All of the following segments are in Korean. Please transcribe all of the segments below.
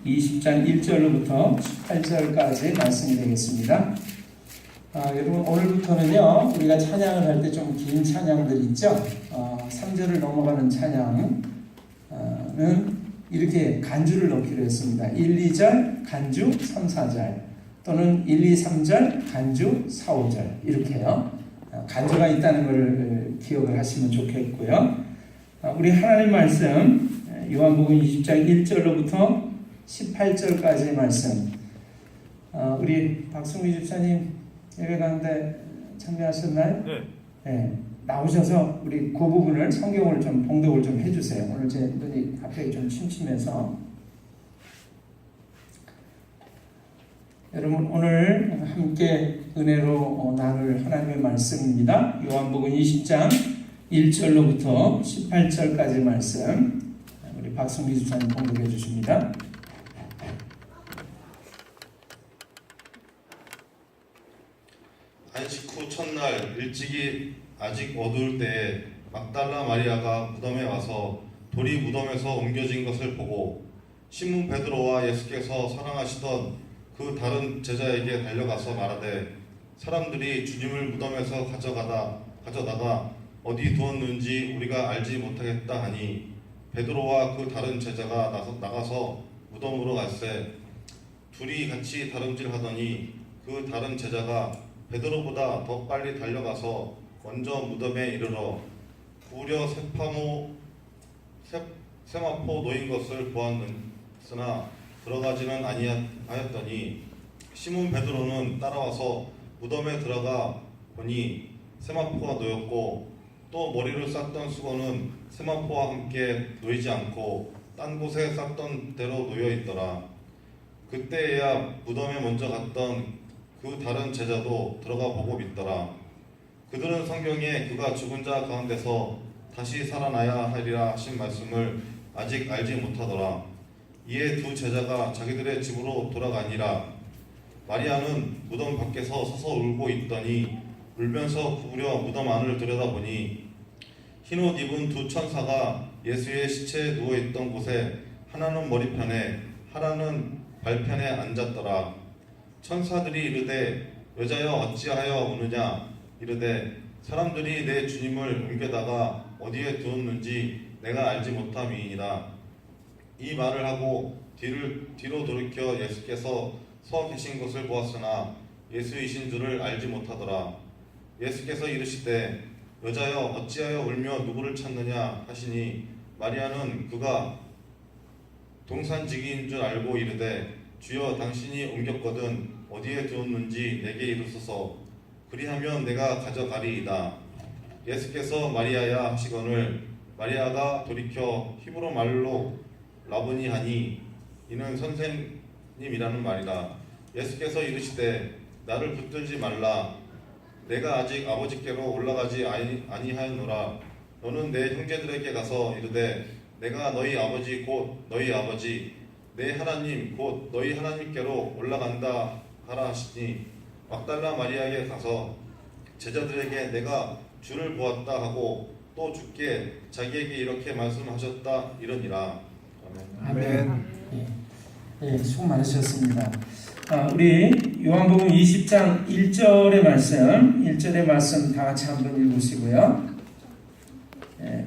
20장 1절로부터 18절까지 말씀이 되겠습니다. 여러분 오늘부터는요 우리가 찬양을 할 때 좀 긴 찬양들 있죠. 3절을 넘어가는 찬양은 이렇게 간주를 넣기로 했습니다. 1, 2절 간주 3, 4절 또는 1, 2, 3절 간주 4, 5절 이렇게요. 간주가 있다는 것을 기억을 하시면 좋겠고요. 우리 하나님 말씀 요한복음 20장 1절로부터 18절까지의 말씀, 우리 박승미 집사님 예배 가운데 참여하셨나요? 네. 네. 나오셔서 우리 그 부분을 성경을 좀 봉독을 좀 해주세요. 오늘 제 눈이 앞에 좀 침침해서. 여러분 오늘 함께 은혜로 나눌 하나님의 말씀입니다. 요한복음 20장 1절로부터 18절까지 말씀 우리 박승미 집사님 봉독해 주십니다. 안식 후 첫날 일찍이 아직 어두울 때에 막달라 마리아가 무덤에 와서 돌이 무덤에서 옮겨진 것을 보고 시몬 베드로와 예수께서 사랑하시던 그 다른 제자에게 달려가서 말하되 사람들이 주님을 무덤에서 가져다가 어디 두었는지 우리가 알지 못하겠다 하니 베드로와 그 다른 제자가 나가서 무덤으로 갔세. 둘이 같이 다름질하더니 그 다른 제자가 베드로보다 더 빨리 달려가서 먼저 무덤에 이르러 구려 세마포 놓인 것을 보았으나 들어가지는 아니하였더니 시몬 베드로는 따라와서 무덤에 들어가 보니 세마포가 놓였고 또 머리를 쌌던 수건은 세마포와 함께 놓이지 않고 딴 곳에 쌌던 대로 놓여 있더라. 그때야 무덤에 먼저 갔던 그 다른 제자도 들어가 보고 믿더라. 그들은 성경에 그가 죽은 자 가운데서 다시 살아나야 하리라 하신 말씀을 아직 알지 못하더라. 이에 두 제자가 자기들의 집으로 돌아가니라. 마리아는 무덤 밖에서 서서 울고 있더니 울면서 구부려 무덤 안을 들여다보니 흰옷 입은 두 천사가 예수의 시체에 누워있던 곳에 하나는 머리편에 하나는 발편에 앉았더라. 천사들이 이르되 여자여 어찌하여 우느냐 이르되 사람들이 내 주님을 옮겨다가 어디에 두었는지 내가 알지 못함이니라. 이 말을 하고 뒤로 돌이켜 예수께서 서 계신 것을 보았으나 예수이신 줄을 알지 못하더라. 예수께서 이르시되 여자여 어찌하여 울며 누구를 찾느냐 하시니 마리아는 그가 동산지기인 줄 알고 이르되 주여 당신이 옮겼거든 어디에 두었는지 내게 이르소서. 그리하면 내가 가져가리이다. 예수께서 마리아야 하시거늘 마리아가 돌이켜 히브리 말로 라보니 하니 이는 선생님이라는 말이다. 예수께서 이르시되 나를 붙들지 말라. 내가 아직 아버지께로 올라가지 아니하였노라. 너는 내 형제들에게 가서 이르되 내가 너희 아버지 곧 너희 아버지 내 하나님 곧 너희 하나님께로 올라간다 하라 하시니 막달라 마리아에게 가서 제자들에게 내가 주를 보았다 하고 또 주께 자기에게 이렇게 말씀하셨다 이러니라. 아멘. 예, 수고 많으셨습니다. 우리 요한복음 20장 1절의 말씀 다 같이 한번 읽으시고요.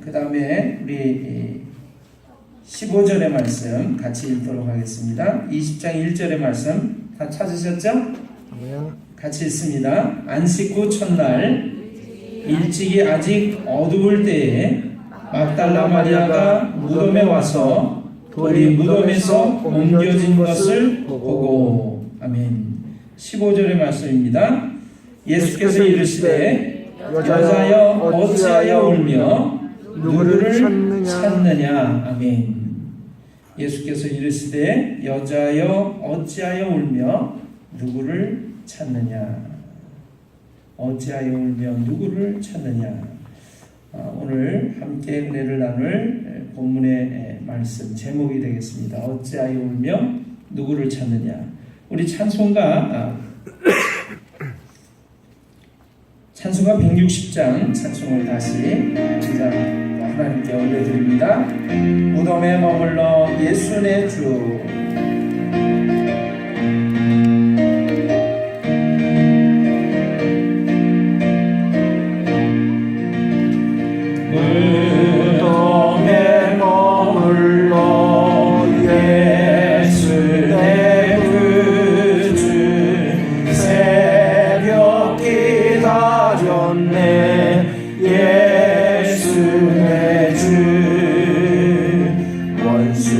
그 다음에 우리 15절의 말씀 같이 읽도록 하겠습니다. 20장 1절의 말씀 다 찾으셨죠? 같이 읽습니다. 안식 후 첫날 일찍이 아직 어두울 때에 막달라 마리아가 무덤에 와서 돌이 무덤에서 옮겨진 것을 보고. 아멘. 15절의 말씀입니다. 예수께서 이르시되 여자여 어찌하여 울며 누구를 찾느냐. 아멘. 예수께서 이르시되 여자여 어찌하여 울며 누구를 찾느냐. 어찌하여 울며 누구를 찾느냐. 오늘 함께 은혜를 나눌 본문의 말씀 제목이 되겠습니다. 어찌하여 울며 누구를 찾느냐. 우리 찬송가 160장 찬송을 다시 하나님께 올려드립니다. 무덤에 머물러 예수 내 주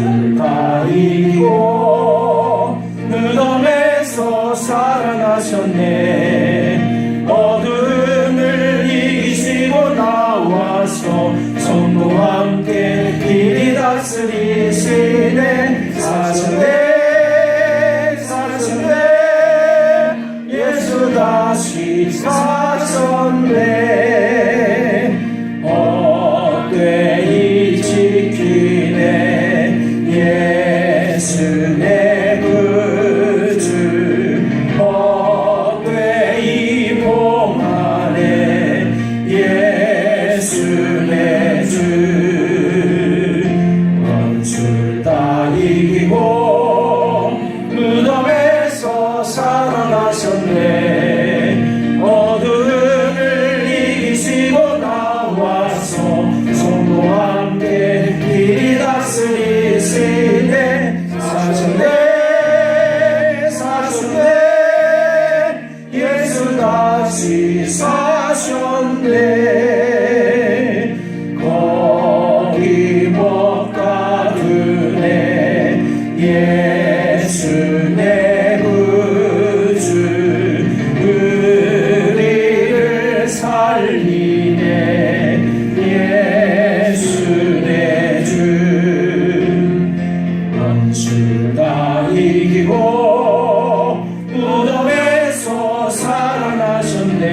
원수를 다 이기고 무덤에서 살아나셨네. 어둠을 이기시고 나와서 성도와 함께 길이 다스리시네. 사셨네, 사셨네, 예수 다시 사셨네. 헛되이 지키네 예수 내 구주. 헛되이 봉하네 예수 내 주. 원수를 다 이기고 무덤에서 살아나셨네. 어둠을 이기시고 나와서 성도와 함께 길이 다스리시네. 사셨네, 사셨네, 예수 다시 사셨네. 거기 못 가두네 예수 내 구주. 우리를 살리네 예수 내 주. 원수를 다 이기고 무덤에서 살아나셨네.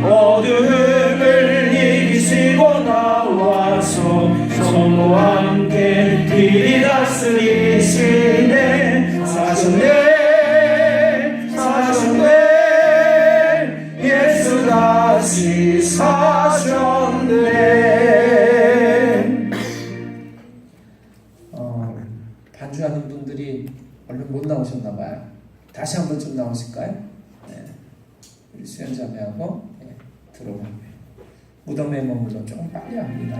어둠을 이기시고 나와서 성도와 함께 길이 다스리시네. 사셨네, 사셨네, 예수 다시 사셨네. 반주하는 분들이 얼른 못 나오셨나 봐요. 다시 한번 좀 나오실까요? 네. 우리 수연자매하고 들어볼게요. 무덤에 머물러 조금 빨리 합니다.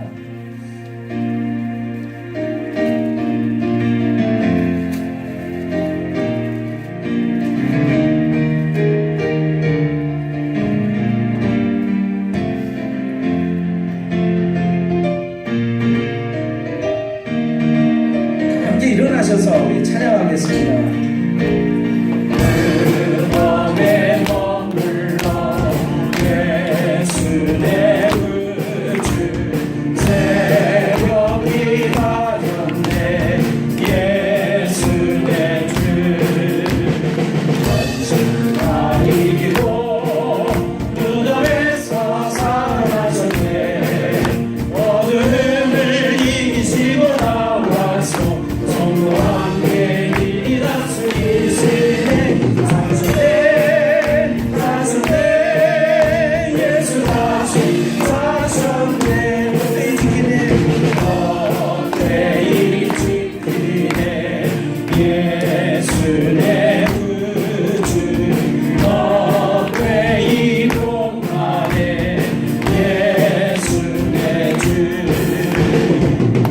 함께 일어나셔서 우리 찬양하겠습니다. 무덤에 머물러 예수 내 구주. 새벽이 밝았네 예수 내 주. 원수를 다 이기고 무덤에서 살아나셨네. 어둠을 이기시고 나와서 성도와 함께 길이 다스리시네. 사셨네, 사셨네, 예수 다시 사셨네. 헛되이 지키네, 헛되이 지키네 예수 내 구주. 헛되이 봉하네 예수 내 주.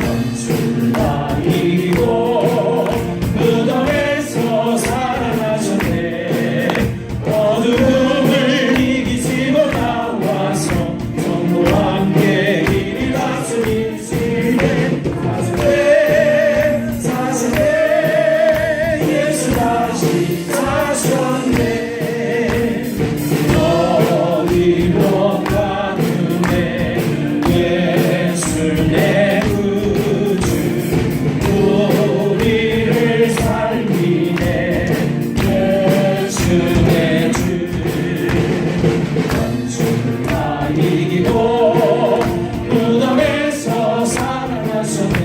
원수를 다 이기고 무덤에서 살아나셨네. 어둠을 이기시고 나와서 성도와 함께 길이 다스리시네. 사셨네, 사셨네, 예수 다시 사셨네. 어디 못 가두네 예수 내 구주. 우리를 살리네 예수 내 주. 원수를 다 이기고 무덤에서 살아나셨네.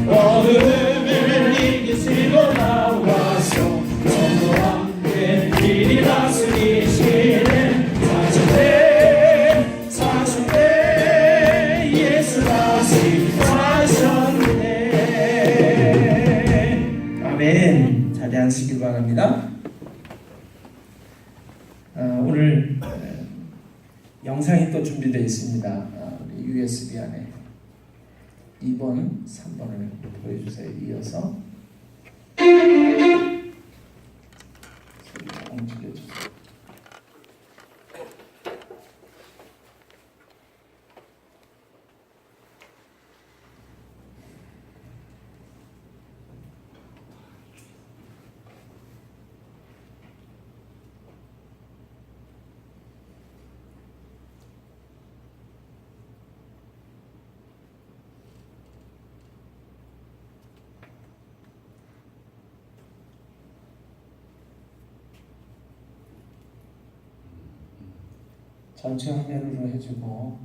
어둠을 이기시고 나와서 성도와 함께 길이 다스리시네. 사셨네, 사셨네, 예수 다시 사셨네. 아멘. 자리 앉으시길 바랍니다. 오늘 영상이 또 준비되어 있습니다. 우리 USB 안에 2번, 3번을 보여주세요. 이어서 소리 조금 줄여주세요. 전체 화면으로 해주고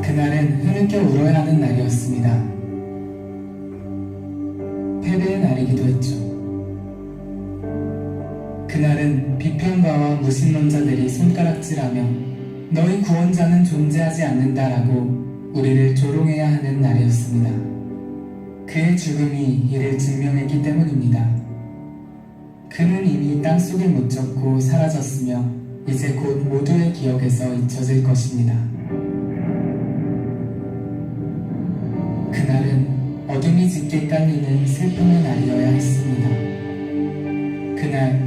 그날은 흐느껴 울어야 하는 날이었습니다. 패배의 날이기도 했죠. 그날은 비평가와 무신론자들이 손가락질하며 너희 구원자는 존재하지 않는다라고 우리를 조롱해야 하는 날이었습니다. 그의 죽음이 이를 증명했기 때문입니다. 그는 이미 땅속에 묻혔고 사라졌으며 이제 곧 모두의 기억에서 잊혀질 것입니다. 그날은 어둠이 짙게 깔리는 슬픔의 날이어야 했습니다. 그날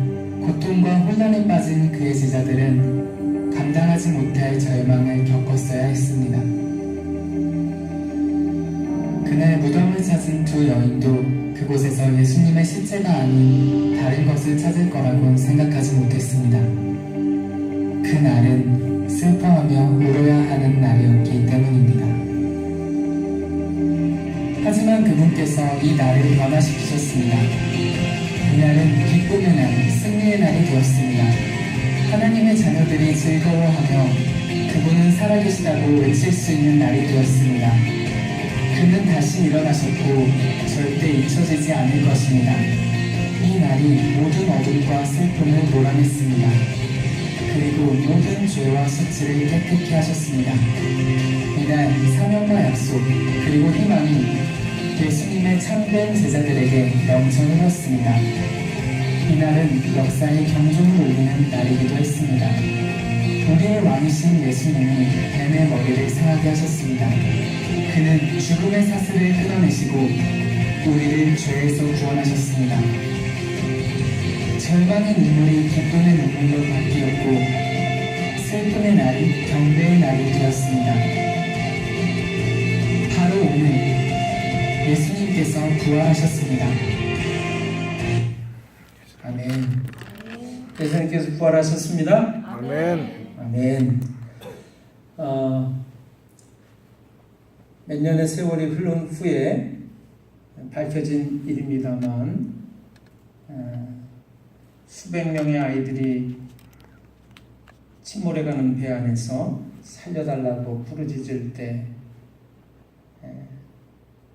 고통과 혼란에 빠진 그의 제자들은 감당하지 못할 절망을 겪었어야 했습니다. 그날 무덤을 찾은 두 여인도 그곳에서 예수님의 시체가 아닌 다른 것을 찾을 거라고는 생각하지 못했습니다. 그날은 슬퍼하며 울어야 하는 날이었기 때문입니다. 하지만 그분께서 이 날을 변화시키셨습니다. 이날은 기쁨의 날, 승리의 날이 되었습니다. 하나님의 자녀들이 즐거워하며 그분은 살아계시다고 외칠 수 있는 날이 되었습니다. 그는 다시 일어나셨고 절대 잊혀지지 않을 것입니다. 이 날이 모든 어둠과 슬픔을 몰아냈습니다. 그리고 모든 죄와 수치를 깨끗게 하셨습니다. 이날 사명과 약속 그리고 희망이 예수님의 참된 제자들에게 넘쳐 흘렀습니다. 이날은 역사의 경종을 울리는 날이기도 했습니다. 우리의 왕이신 예수님이 뱀의 머리를 상하게 하셨습니다. 그는 죽음의 사슬을 끊어내시고 우리를 죄에서 구원하셨습니다. 절망의 눈물이 기쁨의 눈물로 바뀌었고 슬픔의 날이 경배의 날이 되었습니다. 바로 오늘 예수님께서 부활하셨습니다. 아멘. 예수님께서 부활하셨습니다. 아멘. 아멘. 몇 년의 세월이 흐른 후에 밝혀진 일입니다만 수백 명의 아이들이 침몰해가는 배 안에서 살려달라고 부르짖을 때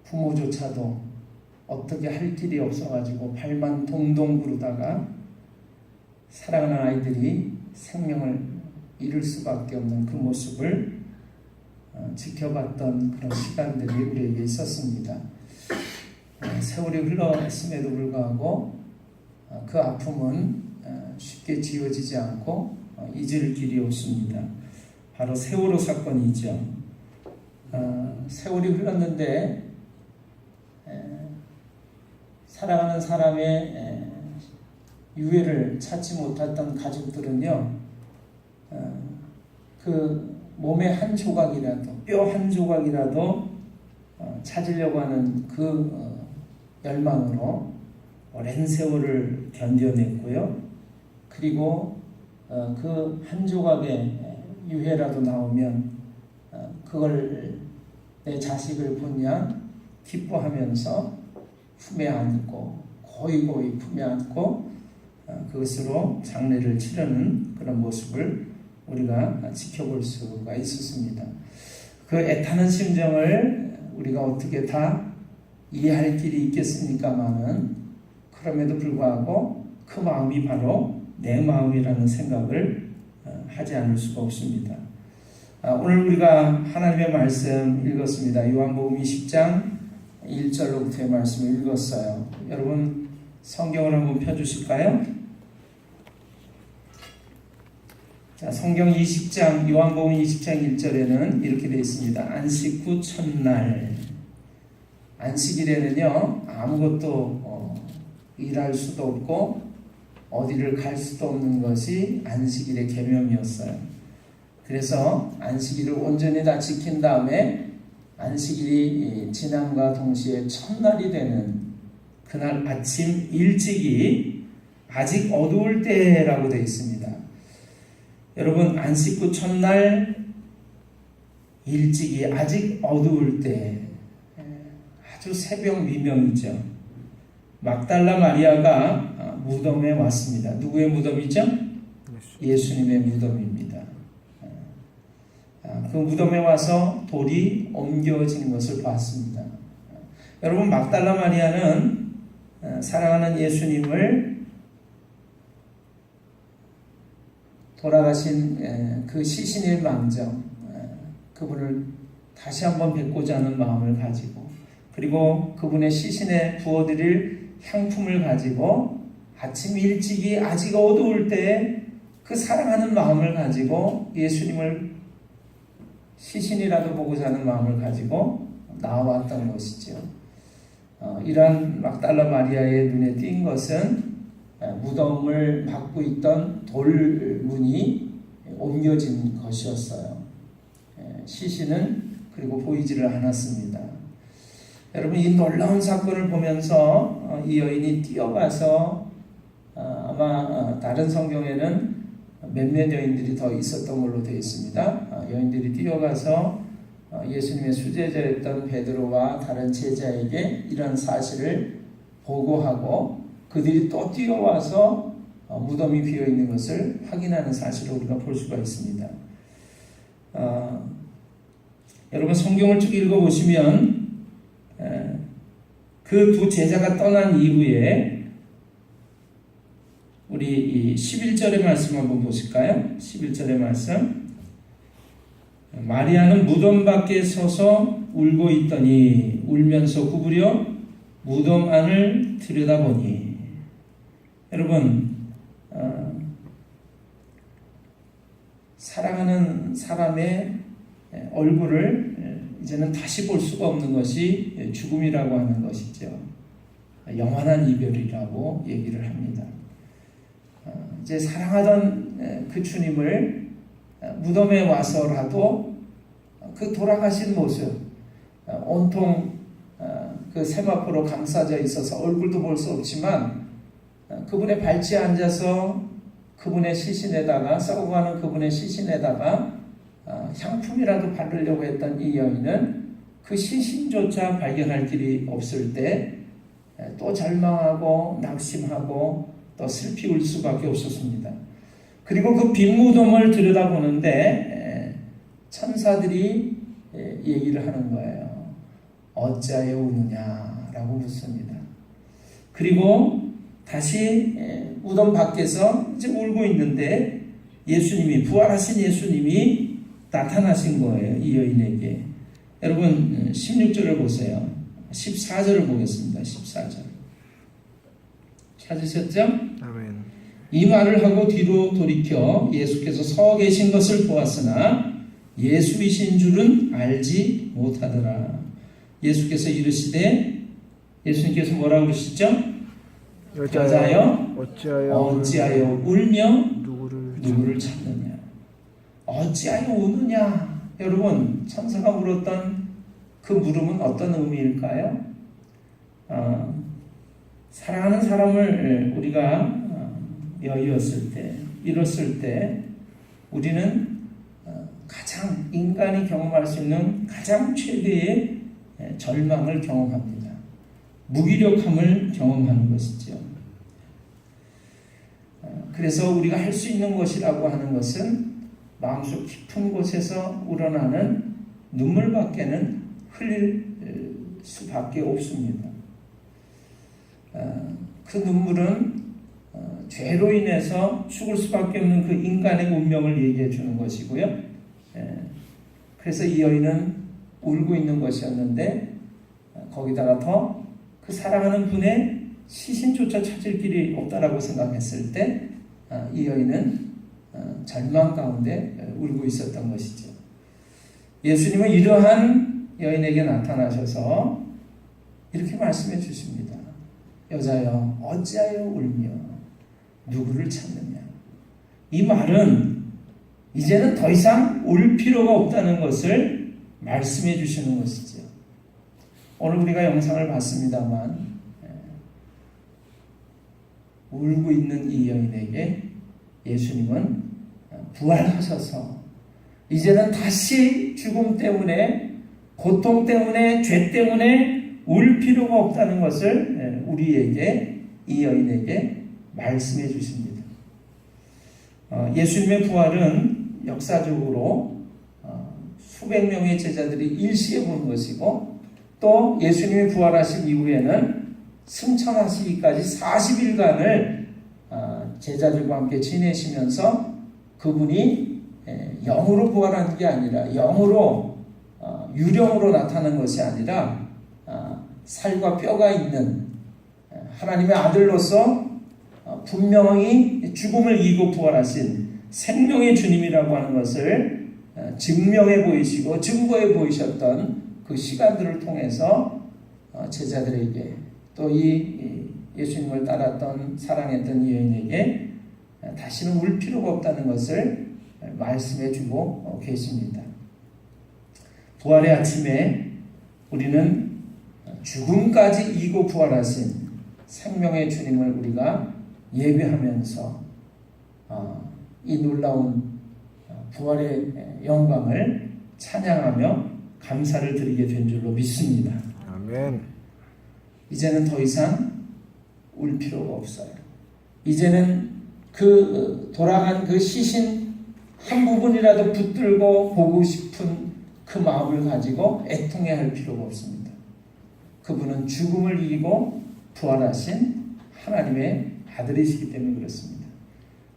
부모조차도 어떻게 할 길이 없어가지고 발만 동동 구르다가 사랑하는 아이들이 생명을 잃을 수밖에 없는 그 모습을 지켜봤던 그런 시간들이 우리에게 있었습니다. 세월이 흘렀음에도 불구하고 그 아픔은 쉽게 지워지지 않고 잊을 길이 없습니다. 바로 세월호 사건이죠. 세월이 흘렀는데 사랑하는 사람의 유해를 찾지 못했던 가족들은요, 그 몸의 한 조각이라도, 뼈 한 조각이라도 찾으려고 하는 그 열망으로 오랜 세월을 견뎌냈고요. 그리고 그 한 조각의 유해라도 나오면 그걸 내 자식을 본양 기뻐하면서 품에 안고 고이고이 품에 안고 그것으로 장례를 치르는 그런 모습을 우리가 지켜볼 수가 있었습니다. 그 애타는 심정을 우리가 어떻게 다 이해할 길이 있겠습니까마는 그럼에도 불구하고 그 마음이 바로 내 마음이라는 생각을 하지 않을 수가 없습니다. 오늘 우리가 하나님의 말씀 읽었습니다. 요한복음 20장 1절로부터의 말씀을 읽었어요. 여러분 성경을 한번 펴주실까요? 자, 성경 20장, 요한복음 20장 1절에는 이렇게 되어 있습니다. 안식 후 첫날. 안식일에는요, 아무것도 일할 수도 없고 어디를 갈 수도 없는 것이 안식일의 계명이었어요. 그래서 안식일을 온전히 다 지킨 다음에 안식일이 지남과 동시에 첫날이 되는 그날 아침 일찍이 아직 어두울 때라고 되어 있습니다. 여러분, 안식 후 첫날 일찍이 아직 어두울 때, 아주 새벽 미명이죠. 막달라 마리아가 무덤에 왔습니다. 누구의 무덤이죠? 예수님의 무덤입니다. 그 무덤에 와서 돌이 옮겨진 것을 봤습니다. 여러분, 막달라 마리아는 사랑하는 예수님을 돌아가신 그 시신일 망정, 그분을 다시 한번 뵙고자 하는 마음을 가지고, 그리고 그분의 시신에 부어드릴 향품을 가지고 아침 일찍이 아직 어두울 때 그 사랑하는 마음을 가지고 예수님을 시신이라도 보고자 하는 마음을 가지고 나왔던 것이죠. 이러한 막달라 마리아의 눈에 띈 것은 무덤을 막고 있던 돌문이 옮겨진 것이었어요. 시신은 그리고 보이지를 않았습니다. 여러분, 이 놀라운 사건을 보면서 이 여인이 뛰어가서 아마 다른 성경에는 몇몇 여인들이 더 있었던 걸로 되어 있습니다. 여인들이 뛰어가서 예수님의 수제자였던 베드로와 다른 제자에게 이런 사실을 보고하고 그들이 또 뛰어와서 무덤이 비어있는 것을 확인하는 사실을 우리가 볼 수가 있습니다. 여러분, 성경을 쭉 읽어보시면 그 두 제자가 떠난 이후에 우리 11절의 말씀 한번 보실까요? 11절의 말씀. 마리아는 무덤 밖에 서서 울고 있더니 울면서 구부려 무덤 안을 들여다보니. 여러분, 사랑하는 사람의 얼굴을 이제는 다시 볼 수가 없는 것이 죽음이라고 하는 것이죠. 영원한 이별이라고 얘기를 합니다. 이제 사랑하던 그 주님을 무덤에 와서라도 그 돌아가신 모습, 온통 그 세마포로 감싸져 있어서 얼굴도 볼 수 없지만 그분의 발치에 앉아서 그분의 시신에다가, 썩어가는 그분의 시신에다가 향품이라도 바르려고 했던 이 여인은 그 시신조차 발견할 길이 없을 때 또 절망하고 낙심하고 또 슬피 울 수밖에 없었습니다. 그리고 그 빈 무덤을 들여다보는데 천사들이 얘기를 하는 거예요. 어찌하여 우느냐라고 묻습니다. 그리고 다시 무덤 밖에서 이제 울고 있는데 예수님이, 부활하신 예수님이 나타나신 거예요. 이 여인에게. 여러분 16절을 보세요. 14절을 보겠습니다. 14절. 찾으셨죠? 아멘. 이 말을 하고 뒤로 돌이켜 예수께서 서 계신 것을 보았으나 예수이신 줄은 알지 못하더라. 예수께서 이르시되, 예수님께서 뭐라고 그러시죠? 여자여 어찌하여 울며 누구를 찾느냐. 어찌하여 우느냐. 여러분, 천사가 물었던 그 물음은 어떤 의미일까요? 사랑하는 사람을 우리가 여의었을 때, 잃었을 때 우리는 가장 인간이 경험할 수 있는 가장 최대의 절망을 경험합니다. 무기력함을 경험하는 것이죠. 그래서 우리가 할 수 있는 것이라고 하는 것은 마음속 깊은 곳에서 우러나는 눈물밖에는 흘릴 수밖에 없습니다. 그 눈물은 죄로 인해서 죽을 수밖에 없는 그 인간의 운명을 얘기해 주는 것이고요. 그래서 이 여인은 울고 있는 것이었는데 거기다가 더 그 사랑하는 분의 시신조차 찾을 길이 없다라고 생각했을 때 이 여인은 절망 가운데 울고 있었던 것이죠. 예수님은 이러한 여인에게 나타나셔서 이렇게 말씀해 주십니다. 여자여 어찌하여 울며 누구를 찾느냐. 이 말은 이제는 더 이상 울 필요가 없다는 것을 말씀해 주시는 것이죠. 오늘 우리가 영상을 봤습니다만 울고 있는 이 여인에게 예수님은 부활하셔서 이제는 다시 죽음 때문에, 고통 때문에, 죄 때문에 울 필요가 없다는 것을 우리에게, 이 여인에게 말씀해 주십니다. 예수님의 부활은 역사적으로 수백 명의 제자들이 일시에 본 것이고, 또 예수님이 부활하신 이후에는 승천하시기까지 40일간을 제자들과 함께 지내시면서 그분이 영으로 부활한 게 아니라, 영으로 유령으로 나타난 것이 아니라 살과 뼈가 있는 하나님의 아들로서 분명히 죽음을 이기고 부활하신 생명의 주님이라고 하는 것을 증명해 보이시고 증거해 보이셨던 그 시간들을 통해서 제자들에게, 또 이 예수님을 따랐던, 사랑했던 이 여인에게 다시는 울 필요가 없다는 것을 말씀해 주고 계십니다. 부활의 아침에 우리는 죽음까지 이기고 부활하신 생명의 주님을 우리가 예배하면서 이 놀라운 부활의 영광을 찬양하며 감사를 드리게 된 줄로 믿습니다. 아멘. 이제는 더 이상 울 필요가 없어요. 이제는 그 돌아간 그 시신 한 부분이라도 붙들고 보고 싶은 그 마음을 가지고 애통해 할 필요가 없습니다. 그분은 죽음을 이기고 부활하신 하나님의 아들이시기 때문에 그렇습니다.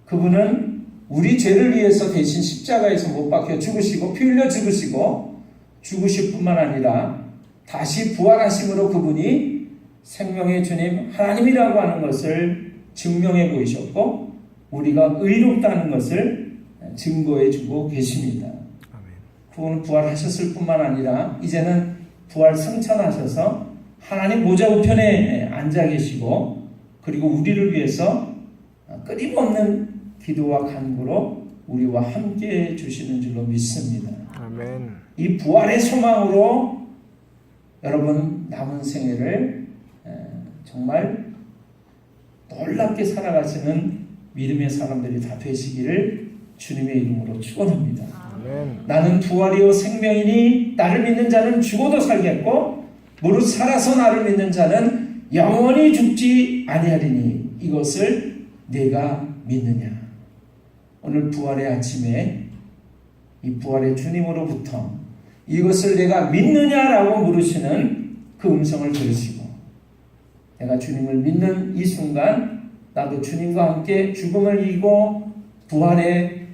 그분은 우리 죄를 위해서 대신 십자가에서 못 박혀 죽으시고 피 흘려 죽으시고 죽으실 뿐만 아니라 다시 부활하심으로 그분이 생명의 주님 하나님이라고 하는 것을 증명해 보이셨고 우리가 의롭다는 것을 증거해 주고 계십니다. 그분은 부활하셨을 뿐만 아니라 이제는 부활 승천하셔서 하나님 보좌 우편에 앉아 계시고, 그리고 우리를 위해서 끊임없는 기도와 간구로 우리와 함께 해 주시는 줄로 믿습니다. 아멘. 이 부활의 소망으로 여러분 남은 생애를 정말 놀랍게 살아가시는 믿음의 사람들이 다 되시기를 주님의 이름으로 축원합니다. 아멘. 나는 부활이요 생명이니 나를 믿는 자는 죽어도 살겠고 무릇 살아서 나를 믿는 자는 영원히 죽지 아니하리니 이것을 내가 믿느냐. 오늘 부활의 아침에 이 부활의 주님으로부터 이것을 내가 믿느냐라고 물으시는 그 음성을 들으시고, 내가 주님을 믿는 이 순간 나도 주님과 함께 죽음을 이기고 부활의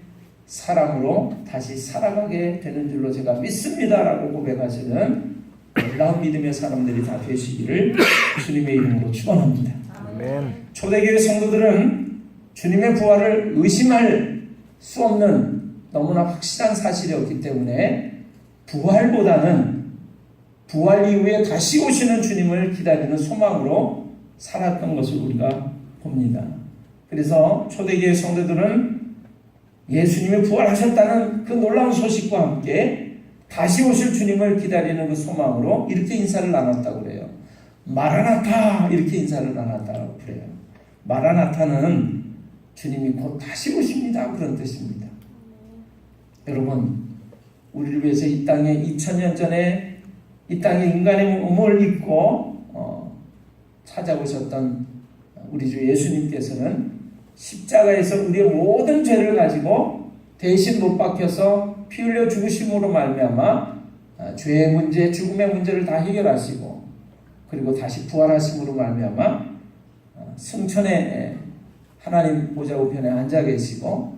사람으로 다시 살아가게 되는 줄로 제가 믿습니다라고 고백하시는 놀라운 믿음의 사람들이 다 되시기를 주님의 이름으로 축원합니다. 아멘. 초대교회 성도들은 주님의 부활을 의심할 수 없는 너무나 확실한 사실이었기 때문에 부활보다는 부활 이후에 다시 오시는 주님을 기다리는 소망으로 살았던 것을 우리가 봅니다. 그래서 초대교회 성도들은 예수님이 부활하셨다는 그 놀라운 소식과 함께 다시 오실 주님을 기다리는 그 소망으로 이렇게 인사를 나눴다고 그래요. 마라나타, 이렇게 인사를 나눴다고 그래요. 마라나타는 주님이 곧 다시 오십니다, 그런 뜻입니다. 여러분, 우리를 위해서 이 땅에 2000년 전에 이 땅에 인간의 몸을 입고 찾아오셨던 우리 주 예수님께서는 십자가에서 우리의 모든 죄를 가지고 대신 못 박혀서 피 흘려 죽으심으로 말미암아 죄의 문제, 죽음의 문제를 다 해결하시고, 그리고 다시 부활하심으로 말미암아 승천의 하나님 보좌 우편에 앉아 계시고,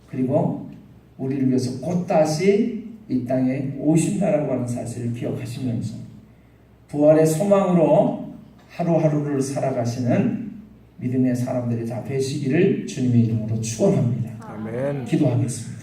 그리고 우리를 위해서 곧 다시 이 땅에 오신다라고 하는 사실을 기억하시면서 부활의 소망으로 하루하루를 살아가시는 믿음의 사람들이 다 되시기를 주님의 이름으로 축원합니다. 아멘. 기도하겠습니다.